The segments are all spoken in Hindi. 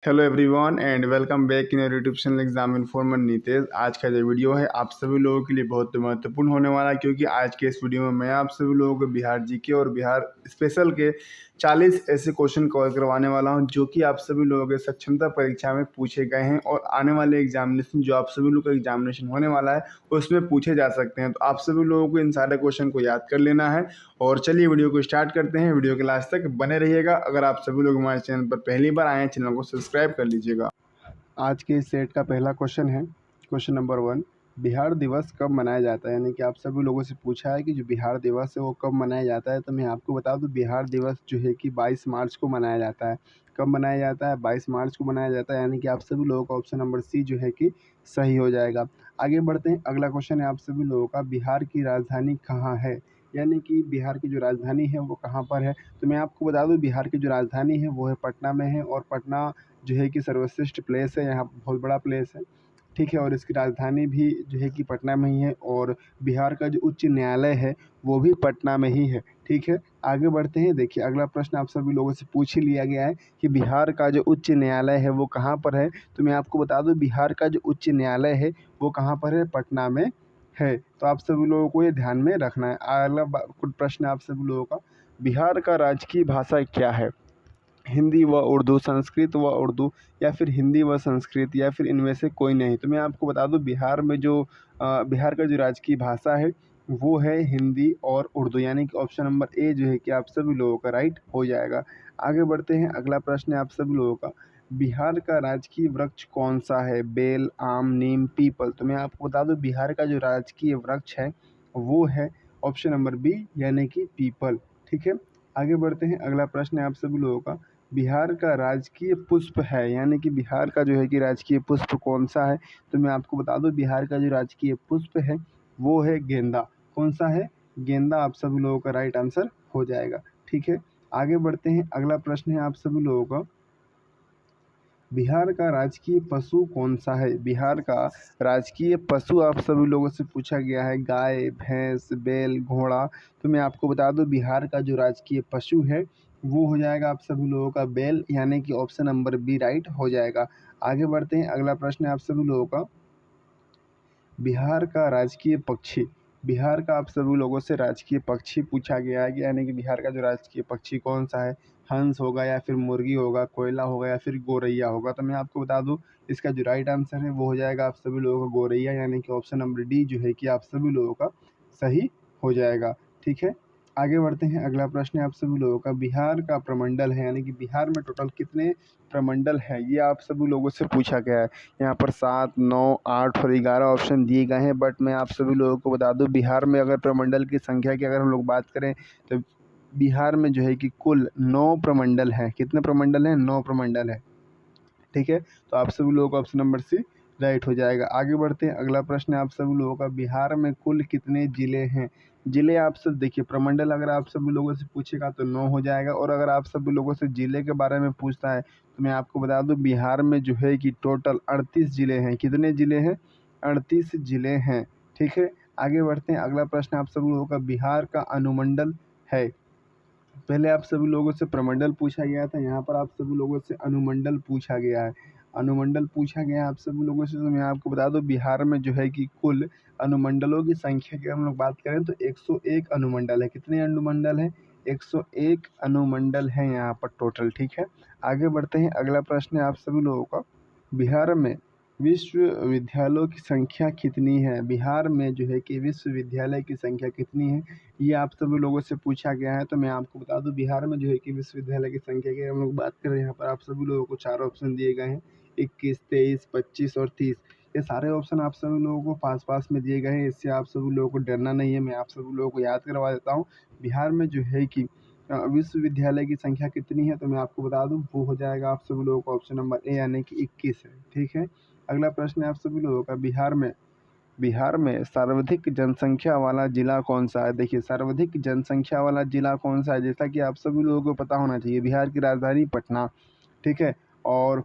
Hello everyone and welcome back in YouTube channel exam informer Nitesh. आज का जो वीडियो है आप सभी लोगों के लिए बहुत महत्वपूर्ण होने वाला है, क्योंकि आज के इस वीडियो में मैं आप सभी लोगों को बिहार जीके और बिहार स्पेशल के 40 ऐसे क्वेश्चन कवर करवाने वाला हूं जो कि आप सभी लोगों के सक्षमता परीक्षा में पूछे गए हैं और आने वाले एग्जामिनेशन जो आप सभी लोगों का एग्जामिनेशन होने वाला है उसमें पूछे जा सकते हैं। तो आप सभी लोगों को इन सारे क्वेश्चन को याद कर लेना है। और चलिए वीडियो को स्टार्ट करते हैं। वीडियो के लास्ट तक बने रहिएगा। अगर आप सभी लोग हमारे चैनल पर पहली बार आए हैं, चैनल को सब्सक्राइब कर लीजिएगा। आज के इस सेट का पहला क्वेश्चन है, क्वेश्चन नंबर 1, बिहार दिवस कब मनाया जाता है। यानी कि आप सभी लोगों से पूछा है कि जो बिहार दिवस है वो कब मनाया जाता है। तो मैं आपको बता दूं, बिहार दिवस जो है कि 22 मार्च को मनाया जाता है। कब मनाया जाता है? 22 मार्च को मनाया जाता है। यानी कि आप सभी लोगों का ऑप्शन नंबर सी जो है कि सही हो जाएगा। आगे बढ़ते हैं। अगला क्वेश्चन है आप सभी लोगों का, बिहार की राजधानी कहाँ है। यानी कि बिहार की जो राजधानी है वो कहाँ पर है। तो मैं आपको बता दूं, बिहार की जो राजधानी है वो है पटना में है। और पटना जो है कि सर्वश्रेष्ठ प्लेस है, यहाँ बहुत बड़ा प्लेस है, ठीक है। और इसकी राजधानी भी जो है कि पटना में ही है। और बिहार का जो उच्च न्यायालय है वो भी पटना में ही है, ठीक है। आगे बढ़ते हैं। देखिए, अगला प्रश्न आप सभी लोगों से पूछ ही लिया गया है कि बिहार का जो उच्च न्यायालय है वो कहाँ पर है। तो मैं आपको बता दूं, बिहार का जो उच्च न्यायालय है वो कहाँ पर है? पटना में है। तो आप सभी लोगों को ये ध्यान में रखना है। अगला कुछ प्रश्न आप सभी लोगों का, बिहार का राजकीय भाषा क्या है। हिंदी व उर्दू, संस्कृत व उर्दू, या फिर हिंदी व संस्कृत, या फिर इनमें से कोई नहीं। तो मैं आपको बता दूं, बिहार में जो बिहार का जो राजकीय भाषा है वो है हिंदी और उर्दू। यानी कि ऑप्शन नंबर ए जो है कि आप सभी लोगों का राइट हो जाएगा। आगे बढ़ते हैं। अगला प्रश्न है आप सभी लोगों का, बिहार का राजकीय वृक्ष कौन सा है। बेल, आम, नीम, पीपल। तो मैं आपको बता दूं, बिहार का जो राजकीय वृक्ष है वो है ऑप्शन नंबर बी, यानी कि पीपल, ठीक है। आगे बढ़ते हैं। अगला प्रश्न है आप सभी लोगों का, बिहार का राजकीय पुष्प है। यानी कि बिहार का जो है कि राजकीय पुष्प कौन सा है। तो मैं आपको बता दूं, बिहार का जो राजकीय पुष्प है वो है गेंदा। कौन सा है? गेंदा। आप सभी लोगों का राइट आंसर हो जाएगा, ठीक है। आगे बढ़ते हैं। अगला प्रश्न है आप सभी लोगों का, बिहार का राजकीय पशु कौन सा है। बिहार का राजकीय पशु आप सभी लोगों से पूछा गया है, गाय, भैंस, बैल, घोड़ा। तो मैं आपको बता दूं, बिहार का जो राजकीय पशु है वो हो जाएगा आप सभी लोगों का बैल, यानी कि ऑप्शन नंबर बी राइट हो जाएगा। आगे बढ़ते हैं। अगला प्रश्न है आप सभी लोगों का, बिहार का राजकीय पक्षी। बिहार का आप सभी लोगों से राजकीय पक्षी पूछा गया है, यानी कि बिहार का जो राजकीय पक्षी कौन सा है। हंस होगा, या फिर मुर्गी होगा, कोयला होगा, या फिर गोरैया होगा। तो मैं आपको बता दूं, इसका जो राइट आंसर है वो हो जाएगा आप सभी लोगों का गोरैया, यानी कि ऑप्शन नंबर डी जो है कि आप सभी लोगों का सही हो जाएगा, ठीक है। आगे बढ़ते हैं। अगला प्रश्न है आप सभी लोगों का, बिहार का प्रमंडल है। यानी कि बिहार में टोटल कितने प्रमंडल है, ये आप सभी लोगों से पूछा गया है। यहाँ पर 7, 9, 8 और 11 ऑप्शन दिए गए हैं। बट मैं आप सभी लोगों को बता दूं, बिहार में अगर प्रमंडल की संख्या की अगर हम लोग बात करें तो बिहार में जो है कि कुल 9 प्रमंडल हैं। कितने प्रमंडल हैं? 9 प्रमंडल है, ठीक है। तो आप सभी लोगों का ऑप्शन नंबर सी राइट हो जाएगा। आगे बढ़ते हैं। अगला प्रश्न है आप सभी लोगों का, बिहार में कुल कितने जिले हैं। जिले आप सब देखिए, प्रमंडल अगर आप सभी लोगों से पूछेगा तो 9 हो जाएगा। और अगर आप सभी लोगों से जिले के बारे में पूछता है तो मैं आपको बता दूं, बिहार में जो है कि टोटल 38 जिले हैं। कितने जिले हैं? 38 जिले हैं, ठीक है। आगे बढ़ते हैं। अगला प्रश्न आप सभी लोगों का, बिहार का अनुमंडल है। पहले आप सभी लोगों से प्रमंडल पूछा गया था, यहाँ पर आप सभी लोगों से अनुमंडल पूछा गया है। अनुमंडल पूछा गया है आप सभी लोगों से। तो मैं आपको बता दूं, बिहार में जो है कि कुल अनुमंडलों की संख्या की हम लोग बात करें तो 101 अनुमंडल है। कितने अनुमंडल हैं? 101 अनुमंडल हैं यहाँ पर टोटल, ठीक है। आगे बढ़ते हैं। अगला प्रश्न है आप सभी लोगों का, बिहार में विश्वविद्यालयों की संख्या कितनी है। बिहार में जो है कि विश्वविद्यालय की संख्या कितनी है, ये आप सभी लोगों से पूछा गया है। तो मैं आपको बता दूं, बिहार में जो है कि विश्वविद्यालय की संख्या की हम लोग बात करें, यहाँ पर आप सभी लोगों को 4 ऑप्शन दिए गए हैं, 21, 23, 25 और 30। ये सारे ऑप्शन आप सभी लोगों को पास पास में दिए गए हैं। इससे आप सभी लोगों को डरना नहीं है। मैं आप सभी लोगों को याद करवा देता हूँ, बिहार में जो है कि विश्वविद्यालय की संख्या कितनी है। तो मैं आपको बता दूं, वो हो जाएगा आप सभी लोगों का ऑप्शन नंबर ए, यानी कि 21 है, ठीक है। अगला प्रश्न है आप सभी लोगों का, बिहार में सर्वाधिक जनसंख्या वाला जिला कौन सा है। देखिए, सर्वाधिक जनसंख्या वाला जिला कौन सा है, जैसा कि आप सभी लोगों को पता होना चाहिए, बिहार की राजधानी पटना, ठीक है। और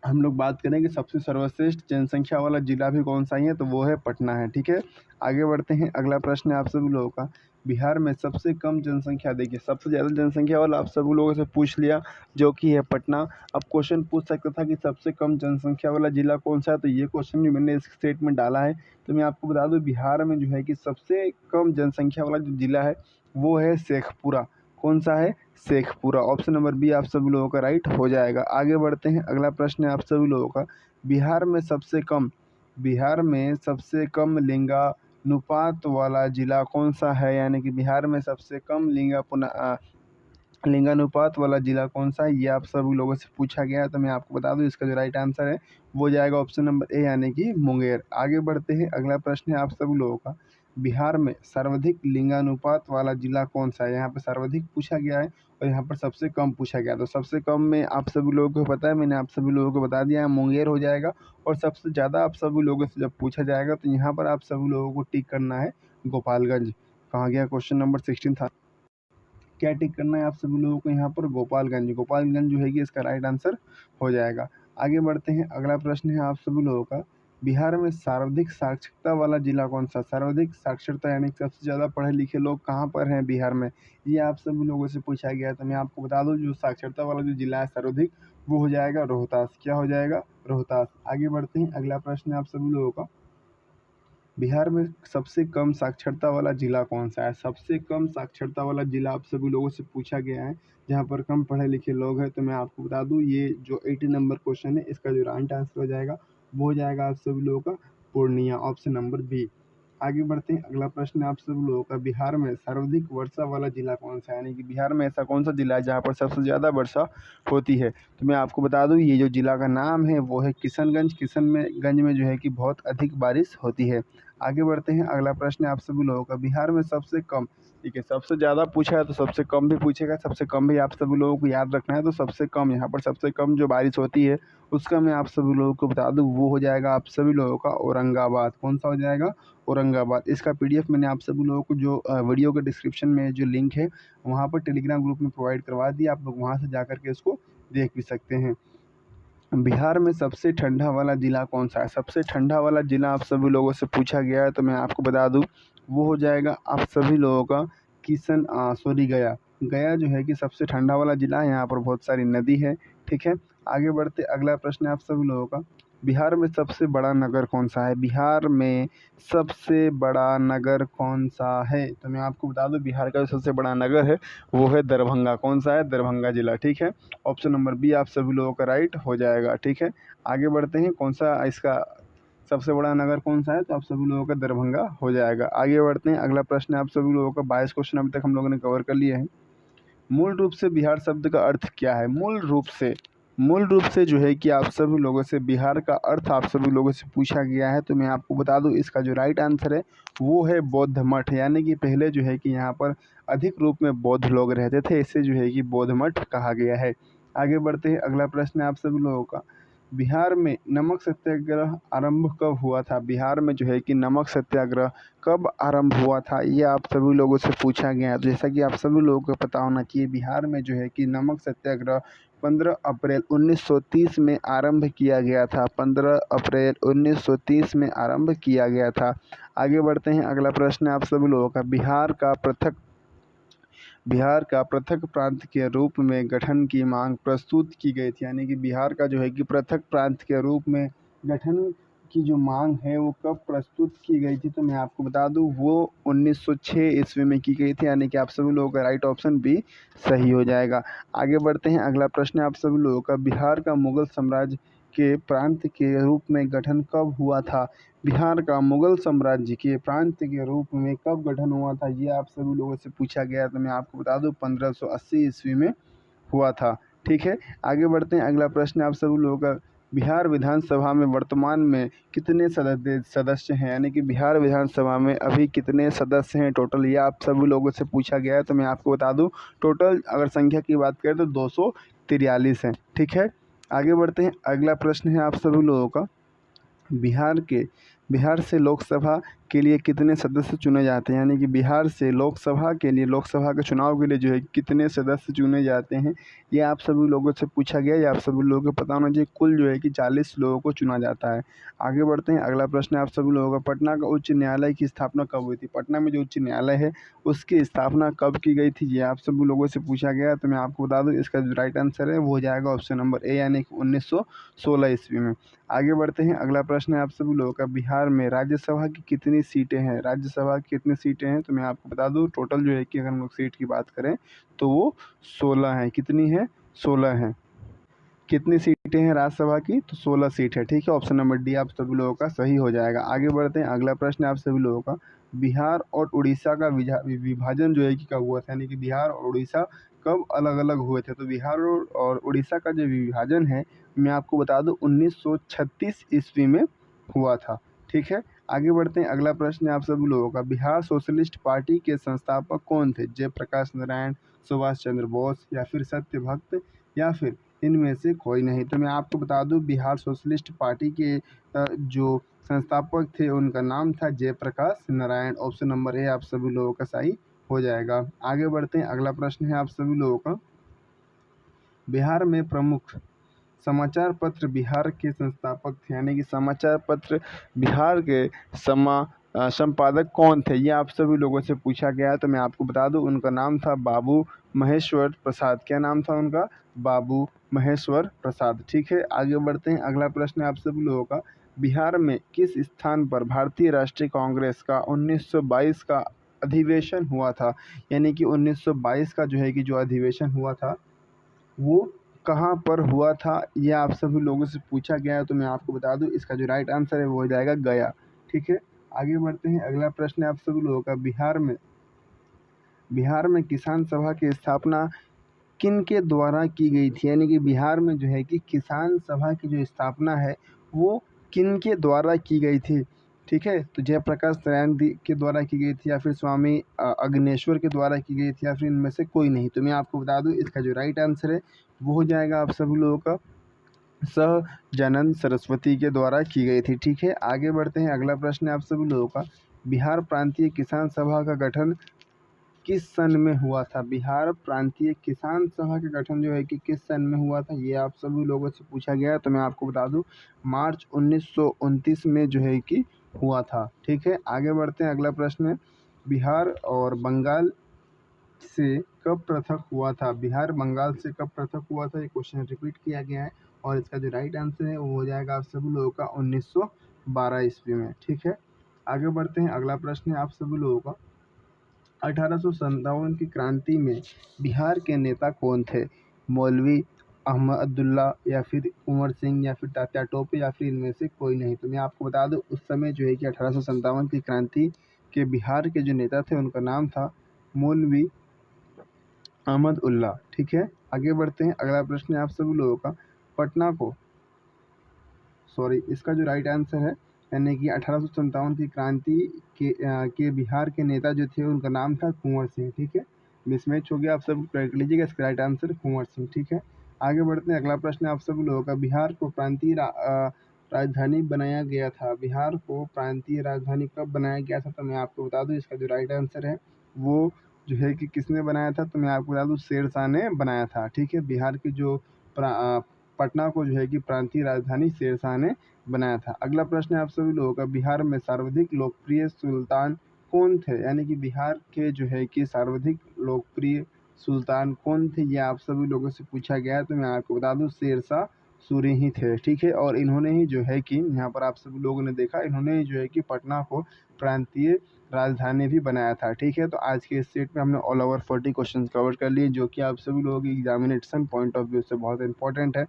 हम लोग बात करें कि सबसे सर्वश्रेष्ठ जनसंख्या वाला जिला भी कौन सा ही है, तो वो है पटना है, ठीक है। आगे बढ़ते हैं। अगला प्रश्न है आप सभी लोगों का, बिहार में सबसे कम जनसंख्या, देखिए सबसे ज़्यादा जनसंख्या वाला आप सभी लोगों से पूछ लिया जो कि है पटना। अब क्वेश्चन पूछ सकता था कि सबसे कम जनसंख्या वाला ज़िला कौन सा है, तो ये क्वेश्चन भी मैंने इस सेट में डाला है। तो मैं आपको बता दूं बिहार में जो है कि सबसे कम जनसंख्या वाला जो ज़िला है वो है शेखपुरा। कौन सा है? शेखपुरा। ऑप्शन नंबर बी आप सभी लोगों का राइट हो जाएगा। आगे बढ़ते हैं, अगला प्रश्न है आप सभी लोगों का, बिहार में सबसे कम लिंगानुपात वाला जिला कौन सा है, यानी कि बिहार में सबसे कम लिंगानुपात वाला जिला कौन सा है, ये आप सभी लोगों से पूछा गया है। तो मैं आपको बता दूं इसका जो राइट आंसर है वो जाएगा ऑप्शन नंबर ए, यानी कि मुंगेर। आगे बढ़ते हैं, अगला प्रश्न है आप सभी लोगों का, बिहार में सर्वाधिक लिंगानुपात वाला जिला कौन सा है। यहाँ पर सर्वाधिक पूछा गया है और यहाँ पर सबसे कम पूछा गया। तो सबसे कम में आप सभी लोगों को पता है, मैंने आप सभी लोगों को बता दिया है, मुंगेर हो जाएगा। और सबसे ज़्यादा आप सभी लोगों से जब पूछा जाएगा तो यहाँ पर आप सभी लोगों को टिक करना है गोपालगंज। कहाँ गया क्वेश्चन नंबर 16 था, क्या टिक करना है आप सभी लोगों को यहाँ पर? गोपालगंज। गोपालगंज जो है कि इसका राइट आंसर हो जाएगा। आगे बढ़ते हैं, अगला प्रश्न है आप सभी लोगों का, बिहार में सर्वाधिक साक्षरता वाला जिला कौन सा? सर्वाधिक साक्षरता यानी सबसे ज़्यादा पढ़े लिखे लोग कहाँ पर हैं बिहार में, ये आप सभी लोगों से पूछा गया है। तो मैं आपको बता दूं जो साक्षरता वाला जो जिला है सर्वाधिक, वो हो जाएगा रोहतास। क्या हो जाएगा? रोहतास। आगे बढ़ते हैं, अगला प्रश्न है आप सभी लोगों का, बिहार में सबसे कम साक्षरता वाला जिला कौन सा है? सबसे कम साक्षरता वाला जिला आप सभी लोगों से पूछा गया है, जहाँ पर कम पढ़े लिखे लोग हैं। तो मैं आपको बता दूं ये जो 80 नंबर क्वेश्चन है इसका जो राइट आंसर हो जाएगा वो हो जाएगा आप सभी लोगों का पूर्णिया, ऑप्शन नंबर बी। आगे बढ़ते हैं, अगला प्रश्न है आप सभी लोगों का, बिहार में सर्वाधिक वर्षा वाला जिला कौन सा है, यानी कि बिहार में ऐसा कौन सा जिला है जहाँ पर सबसे ज़्यादा वर्षा होती है। तो मैं आपको बता दूं ये जो जिला का नाम है वो है किशनगंज। किशनगंज में जो है कि बहुत अधिक बारिश होती है। आगे बढ़ते हैं, अगला प्रश्न है आप सभी लोगों का, बिहार में सबसे कम, ठीक है सबसे ज़्यादा पूछा है तो सबसे कम भी पूछेगा, सबसे कम भी आप सभी लोगों को याद रखना है। तो सबसे कम, यहाँ पर सबसे कम जो बारिश होती है उसका मैं आप सभी लोगों को बता दूं वो हो जाएगा आप सभी लोगों का औरंगाबाद। कौन सा हो जाएगा? औरंगाबाद। इसका पीडीएफ मैंने आप सभी लोगों को जो वीडियो के डिस्क्रिप्शन में जो लिंक है वहाँ पर टेलीग्राम ग्रुप में प्रोवाइड करवा दिया, आप लोग वहाँ से जा कर के इसको देख भी सकते हैं। बिहार में सबसे ठंडा वाला ज़िला कौन सा है? सबसे ठंडा वाला ज़िला आप सभी लोगों से पूछा गया है। तो मैं आपको बता दूं वो हो जाएगा आप सभी लोगों का गया। गया जो है कि सबसे ठंडा वाला ज़िला है, यहाँ पर बहुत सारी नदी है। ठीक है, आगे बढ़ते, अगला प्रश्न है आप सभी लोगों का, बिहार में सबसे बड़ा नगर कौन सा है? बिहार में सबसे बड़ा नगर कौन सा है? तो मैं आपको बता दूं बिहार का जो सबसे बड़ा नगर है वो है दरभंगा। कौन सा है? दरभंगा जिला। ठीक है, ऑप्शन नंबर बी आप सभी लोगों का राइट हो जाएगा। ठीक है, आगे बढ़ते हैं, कौन सा इसका सबसे बड़ा नगर कौन सा है? तो आप सभी लोगों का दरभंगा हो जाएगा। आगे बढ़ते हैं, अगला प्रश्न है आप सभी लोगों का, 22 क्वेश्चन अभी तक हम लोगों ने कवर कर लिए हैं। मूल रूप से बिहार शब्द का अर्थ क्या है? मूल रूप से जो है कि आप सभी लोगों से बिहार का अर्थ आप सभी लोगों से पूछा गया है। तो मैं आपको बता दूं इसका जो राइट आंसर है वो है बौद्ध मठ, यानी कि पहले जो है कि यहाँ पर अधिक रूप में बौद्ध लोग रहते थे, इससे जो है कि बौद्ध मठ कहा गया है। आगे बढ़ते हैं, अगला प्रश्न है आप सभी लोगों का, बिहार में नमक सत्याग्रह आरंभ कब हुआ था? बिहार में जो है कि नमक सत्याग्रह कब आरंभ हुआ था, ये आप सभी लोगों से पूछा गया है। तो जैसा कि आप सभी लोगों को पता होना चाहिए, बिहार में जो है कि नमक सत्याग्रह 15 अप्रैल 1930 में आरंभ किया गया था। 15 अप्रैल 1930 में आरंभ किया गया था। आगे बढ़ते हैं, अगला प्रश्न है आप सभी लोगों का, बिहार का पृथक प्रांत के रूप में गठन की मांग प्रस्तुत की गई थी, यानी कि बिहार का जो है कि पृथक प्रांत के रूप में गठन की जो मांग है वो कब प्रस्तुत की गई थी? तो मैं आपको बता दूं वो 1906 ईस्वी में की गई थी, यानी कि आप सभी लोगों का राइट ऑप्शन बी सही हो जाएगा। आगे बढ़ते हैं, अगला प्रश्न है आप सभी लोगों का, बिहार का मुगल साम्राज्य के प्रांत के रूप में गठन कब हुआ था? बिहार का मुगल साम्राज्य के प्रांत के रूप में कब गठन हुआ था, ये आप सभी लोगों से पूछा गया। तो मैं आपको बता दूं 1580 ईस्वी में हुआ था। ठीक है, आगे बढ़ते हैं, अगला प्रश्न आप सभी लोगों का, बिहार विधानसभा में वर्तमान में कितने सदस्य हैं, यानी कि बिहार विधानसभा में अभी कितने सदस्य हैं टोटल, ये आप सभी लोगों से पूछा गया है। तो मैं आपको बता दूं टोटल अगर संख्या की बात करें तो 243 हैं। ठीक है, आगे बढ़ते हैं, अगला प्रश्न है आप सभी लोगों का, बिहार से लोकसभा के लिए कितने सदस्य चुने जाते हैं, यानी कि बिहार से लोकसभा के लिए, लोकसभा के चुनाव के लिए जो है कितने सदस्य चुने जाते हैं, ये आप सभी लोगों से पूछा गया। ये आप सभी लोगों को पता होना चाहिए। कुल जो है कि 40 लोगों को चुना जाता है। आगे बढ़ते हैं। अगला प्रश्न आप सभी लोगों का, पटना का उच्च न्यायालय की स्थापना कब हुई थी? पटना में जो उच्च न्यायालय है उसकी स्थापना कब की गई थी, ये आप सभी लोगों से पूछा गया। तो मैं आपको बता दूं इसका जो राइट आंसर है वो हो जाएगा ऑप्शन नंबर ए, यानी कि 1916 ईस्वी में। आगे बढ़ते हैं। अगला प्रश्न है आप सभी लोगों का, बिहार में राज्यसभा की कितनी सीटें हैं? राज्यसभा की कितनी सीटें हैं? तो मैं आपको बता दूं टोटल जो है कि अगर हम लोग सीट की बात करें तो वो 16 हैं। कितनी है? 16 हैं। कितनी सीटें हैं राज्यसभा की? तो 16 सीट है। ठीक है, ऑप्शन नंबर डी आप सभी लोगों का सही हो जाएगा। आगे बढ़ते हैं। अगला प्रश्न है आप सभी लोगों का, बिहार और उड़ीसा का विभाजन जो है कि कब हुआ था, यानी कि बिहार और उड़ीसा कब अलग अलग हुए थे? तो बिहार और उड़ीसा का जो विभाजन है मैं आपको बता दूं 1936 ईस्वी में हुआ था। ठीक है, आगे बढ़ते हैं। अगला प्रश्न है आप सभी लोगों का, बिहार सोशलिस्ट पार्टी के संस्थापक कौन थे? जयप्रकाश नारायण, सुभाष चंद्र बोस, या फिर सत्यभक्त, या फिर इनमें से कोई नहीं? तो मैं आपको बता दूं बिहार सोशलिस्ट पार्टी के जो संस्थापक थे उनका नाम था Jayaprakash Narayan. Option number A आप सभी लोगों का सही हो जाएगा। आगे बढ़ते हैं। अगला प्रश्न है आप सभी लोगों का, बिहार में प्रमुख समाचार पत्र बिहार के संस्थापक थे, यानी कि समाचार पत्र बिहार के संपादक कौन थे? ये आप सभी लोगों से पूछा गया है। तो मैं आपको बता दूं उनका नाम था बाबू महेश्वर प्रसाद। क्या नाम था उनका? बाबू महेश्वर प्रसाद। ठीक है, आगे बढ़ते हैं। अगला प्रश्न है आप सभी लोगों का, बिहार में किस स्थान पर भारतीय राष्ट्रीय कांग्रेस का 1922 का अधिवेशन हुआ था? यानी कि 1922 का जो है कि जो अधिवेशन हुआ था वो कहाँ पर हुआ था, ये आप सभी लोगों से पूछा गया है। तो मैं आपको बता दूं इसका जो राइट आंसर है वो हो जाएगा गया। ठीक है, आगे बढ़ते हैं। अगला प्रश्न है आप सभी लोगों का, बिहार में किसान सभा की स्थापना किन के द्वारा की गई थी? यानी कि बिहार में जो है कि किसान सभा की जो स्थापना है वो किन के द्वारा की गई थी? ठीक है, तो जयप्रकाश नारायण के द्वारा की गई थी, या फिर स्वामी अग्नेश्वर के द्वारा की गई थी, या फिर इनमें से कोई नहीं? तो मैं आपको बता दूं इसका जो राइट आंसर है वो हो जाएगा आप सभी लोगों का सहजानंद सरस्वती के द्वारा की गई थी। ठीक है, आगे बढ़ते हैं। अगला प्रश्न है आप सभी लोगों का, बिहार प्रांतीय किसान सभा का गठन किस सन में हुआ था? बिहार प्रांतीय किसान सभा का गठन जो है कि किस सन में हुआ था, ये आप सभी लोगों से पूछा गया है। तो मैं आपको बता दूं मार्च 1929 में जो है कि हुआ था। ठीक है, आगे बढ़ते हैं। अगला प्रश्न है, बिहार और बंगाल से कब पृथक हुआ था? बिहार बंगाल से कब पृथक हुआ था, ये क्वेश्चन रिपीट किया गया है। और इसका जो राइट आंसर है वो हो जाएगा आप सभी लोगों का 1912 ईस्वी में। ठीक है, आगे बढ़ते हैं। अगला प्रश्न है आप सभी लोगों का, 1857 की क्रांति में बिहार के नेता कौन थे? मौलवी अहमदुल्ला, या फिर कुंवर सिंह, या फिर तात्या टोपे, या फिर इनमें से कोई नहीं? तो मैं आपको बता दूं उस समय जो है कि 1857 की क्रांति के बिहार के जो नेता थे उनका नाम था मौलवी अहमद उल्ला। ठीक है, आगे बढ़ते हैं। अगला प्रश्न है आप सभी लोगों का, पटना को इसका जो राइट आंसर है, यानी कि 1857 की क्रांति के बिहार के नेता जो थे उनका नाम था कुंवर सिंह। ठीक है, मिसमैच हो गया, आप सब करेक्ट लीजिएगा। इसका राइट आंसर कुंवर सिंह। ठीक है, आगे बढ़ते हैं। अगला प्रश्न आप सभी लोगों का, बिहार को प्रांतीय राजधानी बनाया गया था। बिहार को प्रांतीय राजधानी कब बनाया गया था? तो मैं आपको बता दूं इसका जो राइट आंसर है वो जो है कि किसने बनाया था? तो मैं आपको बता दूं शेरशाह ने बनाया था। ठीक है, बिहार की जो पटना को जो है कि प्रांतीय राजधानी शेरशाह ने बनाया था। अगला प्रश्न है आप सभी लोगों का, बिहार में सर्वाधिक लोकप्रिय सुल्तान कौन थे? यानी कि बिहार के जो है कि सर्वाधिक लोकप्रिय सुल्तान कौन थे, ये आप सभी लोगों से पूछा गया है। तो मैं आपको बता दूं शेरशाह सूरी ही थे। ठीक है, और इन्होंने ही जो है कि यहाँ पर आप सभी लोगों ने देखा, इन्होंने ही जो है कि पटना को प्रांतीय राजधानी भी बनाया था। ठीक है, तो आज के इस सेट में हमने ऑल ओवर 40 क्वेश्चन कवर कर लिए, जो कि आप सभी लोगों की एग्जामिनेशन पॉइंट ऑफ व्यू से बहुत इंपॉर्टेंट है।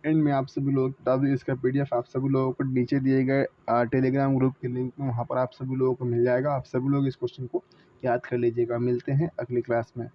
एंड में आप सभी लोग बता दूँ इसका PDF आप सभी लोगों को नीचे दिए गए टेलीग्राम ग्रुप के लिंक में, वहाँ पर आप सभी लोगों को मिल जाएगा। आप सभी लोग इस क्वेश्चन को याद कर लीजिएगा। मिलते हैं अगली क्लास में।